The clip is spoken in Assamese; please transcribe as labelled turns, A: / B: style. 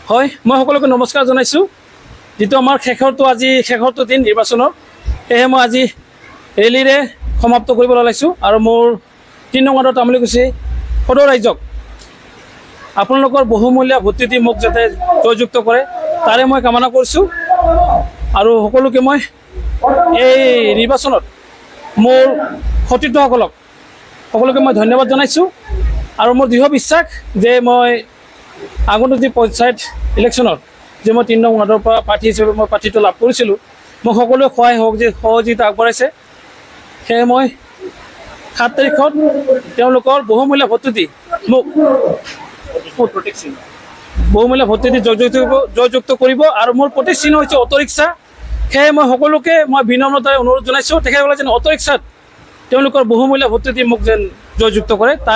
A: হয়, মই সকলোকে নমস্কাৰ জনাইছোঁ। যিটো আমাৰ আজি শেষৰটো দিন নিৰ্বাচনৰ, সেয়েহে মই আজি ৰেলীৰে সমাপ্ত কৰিবলৈ ওলাইছোঁ। আৰু মোৰ ৩ নং ৱাৰ্ডৰ তামুলীকুছি সদৌ ৰাইজক আপোনালোকৰ বহুমূলীয়া ভোটে দি মোক যাতে জয়যুক্ত কৰে তাৰে মই কামনা কৰিছোঁ। আৰু সকলোকে মই এই নিৰ্বাচনত মোৰ সতীৰ্থসকলক সকলোকে মই ধন্যবাদ জনাইছোঁ। আৰু মোৰ দৃঢ় বিশ্বাস যে মই আগন্তুক যি পঞ্চায়ত ইলেকশ্যনত যে মই ৩ নং ৱাৰ্ডৰ পৰা প্ৰাৰ্থী হিচাপে মই প্ৰাৰ্থীটো লাভ কৰিছিলোঁ, মোক সকলোৱে সহযোগিতা আগবঢ়াইছে। সেয়ে মই ৭ তাৰিখত তেওঁলোকৰ বহুমূলীয়া ভোটে দি মোক জয়যুক্ত কৰিব। আৰু মোৰ প্ৰতীক চিহ্ন হৈছে অটোৰিক্সা। সেয়ে মই সকলোকে বিনম্ৰতাৰে অনুৰোধ জনাইছোঁ, তেখেতসকলে যেন অটোৰিক্সাত তেওঁলোকৰ বহুমূলীয়া ভোটে দি মোক যেন জয়যুক্ত কৰে তাৰে